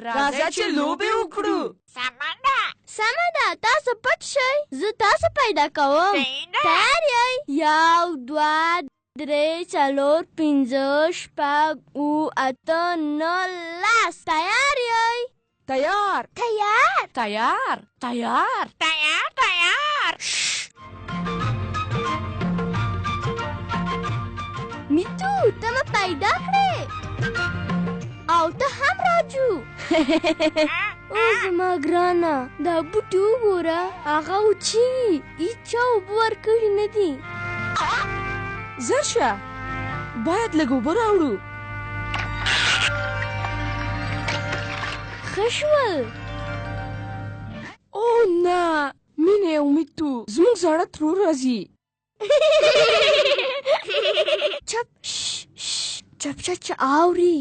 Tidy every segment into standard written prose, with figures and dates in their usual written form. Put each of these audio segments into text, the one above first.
راځه چې لوبې وکړو. سمه ده، تاسو پټ شئ، زه تاسو پیدا کوم. تیار یئ؟ 1 2 3 4 5 6 8 9 10. تیار یئ؟ تیار تیار تیار تیار تیار تیار. میتو ته مې پیدا کړې او ته هم راجو. او زما ګرانه دا بوټي وګوره، هغه وچیږي، هیچا اوبه ورکړي نه دي. زر شه، باید لږ اوبه راوړو. ښه شول. او نه مینې او میتو، زموږ زاړه ترور راځي. چپ چپ چې اوري.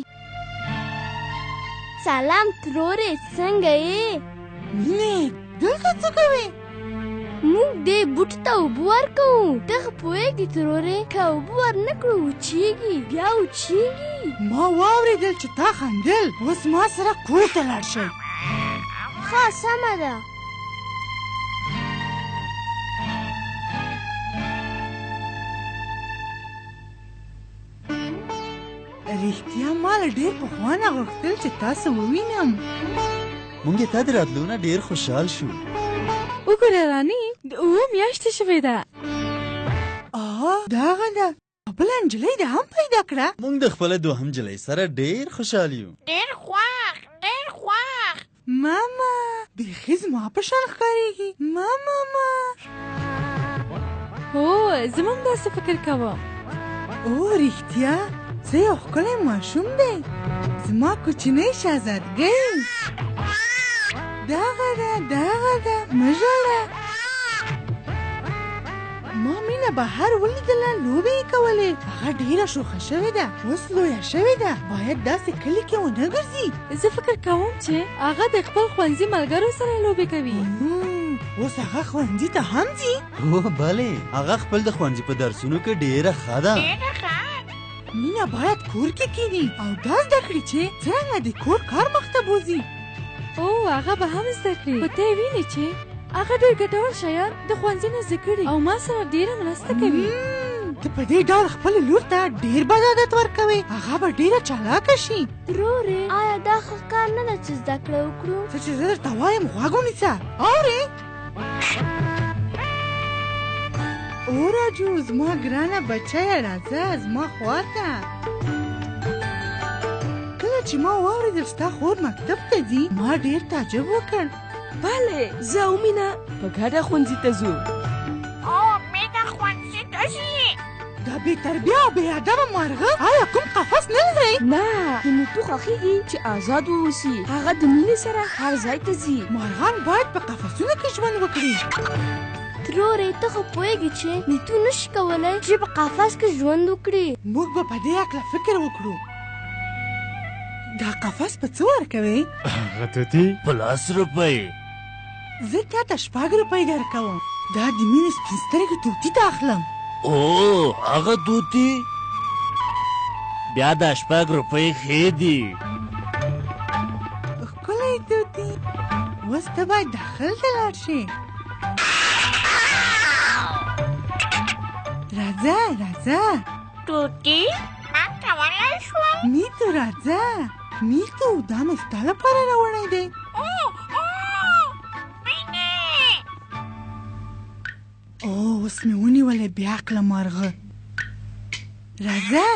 سلام ترورې، څنګه یې؟ مینې دلته څه کوې؟ موږ دې بوټي ته اوبه ورکوو. ته خو پوهېږې ترورې، که اوبه ورنه کړو وچیږي، بیا وچیږي. ما واورېدل چې تا خندل. اوس ما سره کور ته لاړ شئ. ښه سمه ده. رښتیا ما له ډېر پخوا نه غوښتل چې تاسو ووینم. موږ تا د راتلو نه ډېر خوشحال شو. وګوره راني، د 7 میاشتې شوې ده. دغه ده. بله نجلۍ دې هم پیدا کړه. موږ د خپله دوهم نجلۍ سره ډېر خوشحال یو. ډېر خوښ ډېر خوښ. ماما بیخي زما په شان ښکارېږي. ماما هو زه هم داسې فکر کوم. او رښتیا څه یو ښکلی ماشوم دی. زما کوچنی شهزادګۍ. دغه ده مه ژاړه. ما مینه بهر ولیدله، لوبې یې کولې. هغه ډېره شوخه شوې ده، اوس لویه شوې ده. باید داسې کلي کې ونه ګرځي. زه فکر کوم چې هغه د خپل ښوونځي ملګرو سره لوبې کوي. اوس هغه ښوونځي ته هم ځي؟ هو بلې، هغه خپل د ښوونځي په درسونو کې ډېره ښه ده. مینه باید کور کې کینی او دا زده کړي چې څرنګه د کور کار مخته بوځي. او هغه به هم زده کړي. خو ته یې وینې چې هغه ډېر ګټور شیان د ښوونځي نه زده کړي او ما سره ډېره مرسته کوي. ته په دې ډول خپل لور ته ډېر بد عادت ورکوې. هغه به ډېره چالاکه شي. ترورې، آیا دا ښه کار نه ده چې زده کړه وکړو؟ څه چې زه درته وایم غوږ ونیسه. اورې؟ او راجو زما ګرانه بچیه، راځه زما خواته. کله چې ما واورېدل ستا خور مکتب ته ځي، ما ډېر تعجب وکړ. بله، زه او مینه په ګډه ښوونځي ته ځو. او مینه ښوونځي ته ځي؟ دا بې تربیه او بې ادبه مارغه، آیا کوم قفس نه لرئ؟ نه، د میتو خوښېږي چې آزاد واوسي. هغه د مینې سره هر ځای ته ځي. مارغان باید په قفسونو کې ژوند وکړي. ترورې، ته خو پوهېږې چې میتو نشي کولی چې په قفس کې ژوند وکړي. موږ به په دې هکله فکر وکړو. دا قفس په څه ورکوې؟ هغه توتي په 10 روپۍ. زه تا ته 6 روپۍ درکوم. دا د مینې سپین سترګې توتي ته اخلم. او هغه توتي بیا دا 6 روپۍ ښې دي. ښکلی توتي. اوس ته باید داخل ته لاړ شې. راځه توتي، ما کولی شوم؟ میتو راځه. میتو دا مې ستا لپاره راوړی دی. مینې. اوس مې ونیولې بیا کله مارغه. راځه.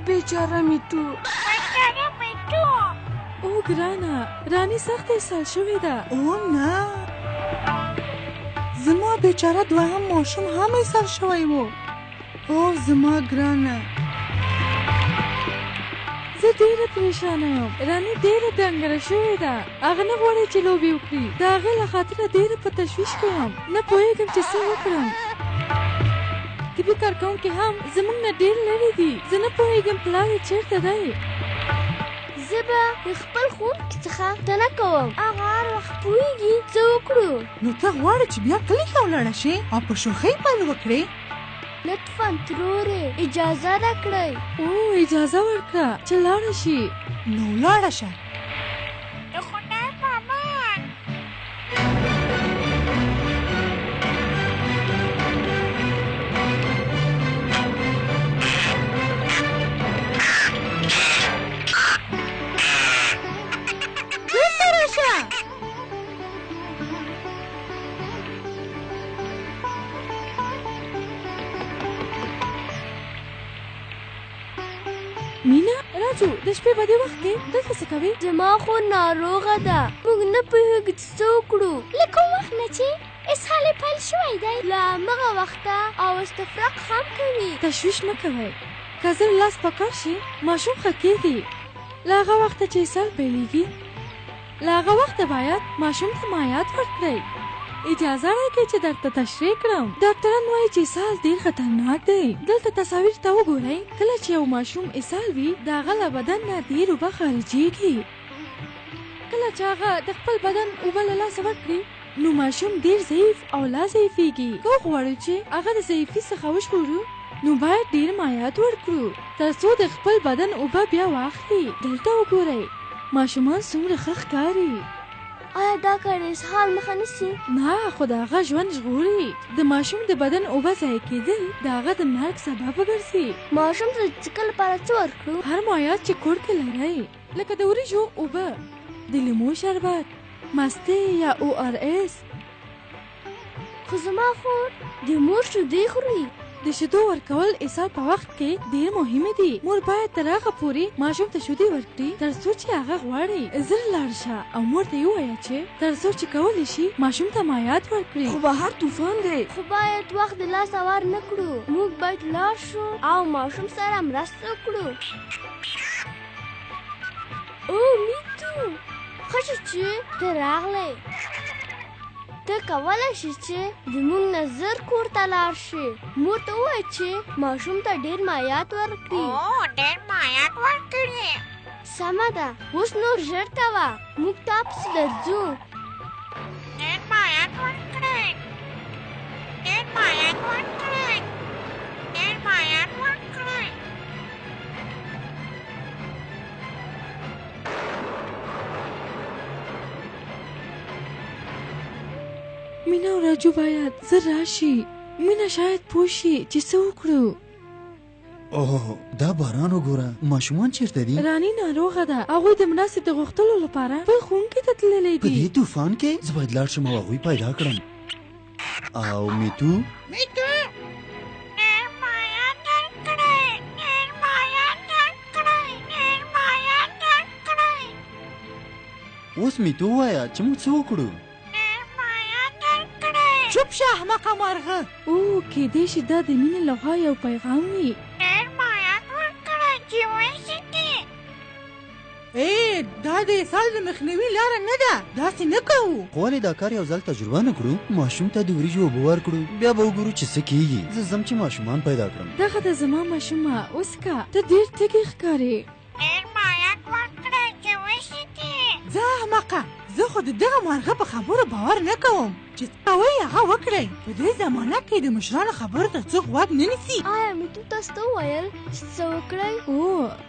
بیچاره میتو. او ګرانه، رانی سخت اسهال شوې ده. او نه، زما بیچاره دوهم ماشوم هم اسهال شوی و. او زما ګرانه، زه ډېره پریشانه یم. رانی ډېره دنګره شوې ده. هغه نه غواړي چې لوبې وکړي. د هغې له خاطره ډېره په تشویش کې یم. نه پوهېږم چې څه وکړم. طبي کارکوونکي هم زموږ نه ډېر لرې دي. زه نه پوهېږم پلار یې چېرته دی. زه به د خپل ښوونکي څخه پوښتنه کوم هغه هر وخت پوهېږي څه وکړو. نو ته غواړې چې بیا کلي ته ولاړه شې او په شوخۍ پیل وکړې؟ لطفا ترورې اجازه راکړئ. او اجازه ورکړه چې لاړه شي. نو ولاړه شه. د خدای په امان. بېرته راشه. مینا راجو د شپې په دې وخت کې دلته څه کوي؟ زما خور ناروغه ده. موږ نه پوهېږو چې څه وکړو. له کوم وخت نه چې اسهال یې پیل شوی دی له همغه وخته او استفراق هم کوي. تشویش مه کوئ. که زر لاس په کار شي ماشوم ښه کېږي. له هغه وخته چې اسهال پیلېږي له هغه وخته باید ماشوم ته مایعات ورکړئ. اجازه راکړئ چې درته تشریح کړم. ډاکټران وایي چې اسهال ډېر خطرناک دی. دلته تصاویر ته وګورئ. کله چې یو ماشوم اسهال وي د هغه له بدن نه ډېر اوبه خارجېږي. کله چې هغه د خپل بدن اوبه له لاسه ورکړي نو ماشوم ډېر ضعیف او لا ضعیفېږي. که وغواړو چې هغه د ضعیفي څخه وژغورو نو باید ډېر مایعات ورکړو تر څو د خپل بدن اوبه بیا واخلي. دلته وګورئ ماشومان څومره ښه ښکاري. آیا دا کار اسهال مخه نیسي؟ نه خو د هغه ژوند ژغوري. د ماشوم د بدن اوبه ضایع کېدل د هغه د مرګ سبب وګرځي. ماشوم ته د څښلو لپاره څه ورکړو؟ هر مایعات چې کور کې لرئ لکه د وریجو اوبه، د لیمو شربت، مستې یا ORS. خو زما خور د مور شیدې خوري. د شیدو ورکول اسهال په وخت کې ډېر مهمه دي. مور باید تر هغه پورې ماشوم ته شیدې ورکړي تر څو چې هغه غواړي. زر لاړ شه او مور ته یې ووایه چې تر څو چې کولی شي ماشوم ته مایعات ورکړي. خو بهر طوفان دی. خو باید وخت د لاسه ور نه کړو. موږ باید لاړ شو او ماشوم سره مرسته وکړو. او میتو ښه شو چې ته راغلی. ته کولی شې چې زموږ نه زر کور ته لاړ شې. مور ته ووایه چې ماشوم ته ډېر مایعات ورکړي. ډېر مایعات ورکړي. سمه ده. اوس نور ژر کوه. موږ تا پسې درځو. ډېر مایعات ورکړي. ډېر مایعات ورکړي. ډېر مایعات ورکړي. مینا او راجو باید زر راشي. مینا شاید پوه شي چې څه وکړو. اوه دا باران وګوره. ماشومان چیرته دي؟ رانی ناروغه ده. هغوی د مرستې د غوښتلو لپاره خپل ښوونکي ته تللی په دي. دې طوفان کې زه باید لاړ شم او هغوی پیدا کړم. او میتو ډېر مایعات درکړي. ډېر مایعات درکړي. ډېر مایعات درکړي. اوس میتو ووایه چې موږ څه وکړو. چوپ شه احمقه مرغه. او کېدای شي دا د مینې لخوا یو پیغام وي. ډېر مایعات ورکړه چې ویسېږي. دا د اسهال د مخنیوي لاره نه ده. داسې نه کوو. خو ولې دا کار یو ځل تجربه نه کړو؟ ماشوم ته د وریجو اوبه ورکړو بیا به وګورو چې څه کېږي. زه ځم چې ماشومان پیدا کړم. دغه د زما ماشومه اوس که ته ډېر تږی ښکارې. ډېر مایعات ورکړه چې ویسېږي. زه احمقه. زه خو د دغه مرغه په خبرو باور نه کوم. چې څه وایي هغه وکړئ. په دې زمانه کې د مشرانو خبرو ته څوک غوږ نه نیسي. آیا میتو تاسو ته وویل چې څه وکړئ؟ او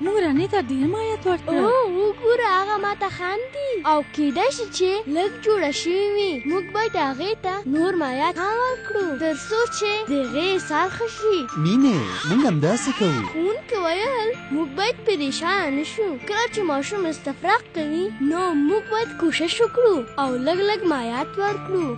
موږ رانې ته ډېر مایعات ورکړل. او وګوره هغه ماته خاندي او کېدای شي چې لږ جوړه شوې وي. موږ باید هغې ته نور مایعات هم ورکړو تر څو چې د هغې اسهال ښه شي. مینې موږ همداسې کوو. ښوونکي ویل موږ باید پریشانه نه شو. کله چې ماشوم استفراق کوي نو موږ باید کوشش وکړو او لږ لږ مایعات ورکړو.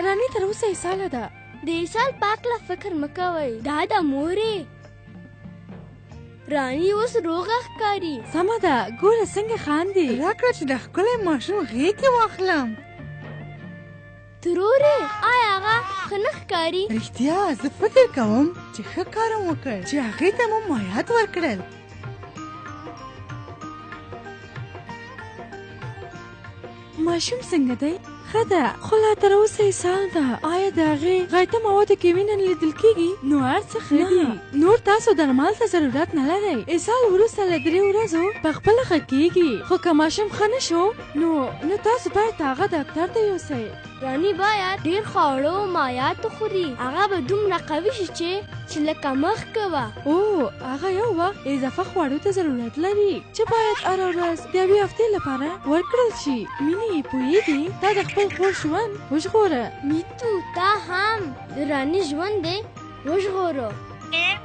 رانی تر اوسه اسهاله ده. د اسهال پاک له فکر مه کوئ. دا د مورې. رانی اوس روغه ښکاري. سمه ده. ګوره څنګه خاندي. راکړه چې د ښکلی ماشوم غېږ کې واخلم. ترورې آیا هغه ښه نه ښکاري؟ رښتیا زه فکر کوم چې ښه کار مو وکړ چې هغې ته مو مایعات ورکړل. ماشوم څنګه دی؟ ښه ده، خو لا تر اوسه یې سال ده. آیا د هغې غایطه موادو کې وینه لیدل کېږي؟ نو هر څه ښه دي. نور تاسو درمل ته ضرورت نه لرئ. اسهال وروسته له 3 ورځو په خپله ښه کېږي. خو که ماشوم ښه نه شو نو تاسو باید هغه ډاکټر ته یوسئ. رانی باید ډېر خواړه او مایعات وخوري. هغه به دومره قوي شي چې لکه مخکې وه. او هغه یو وخت اضافه خواړو ته ضرورت لري چې باید هره ورځ د 1 هفتې لپاره ورکړل شي. مینې پوهېږې تا د خپل خور ژوند وژغوره. میتو تا هم د رانی ژوند دی وژغوره. ډېر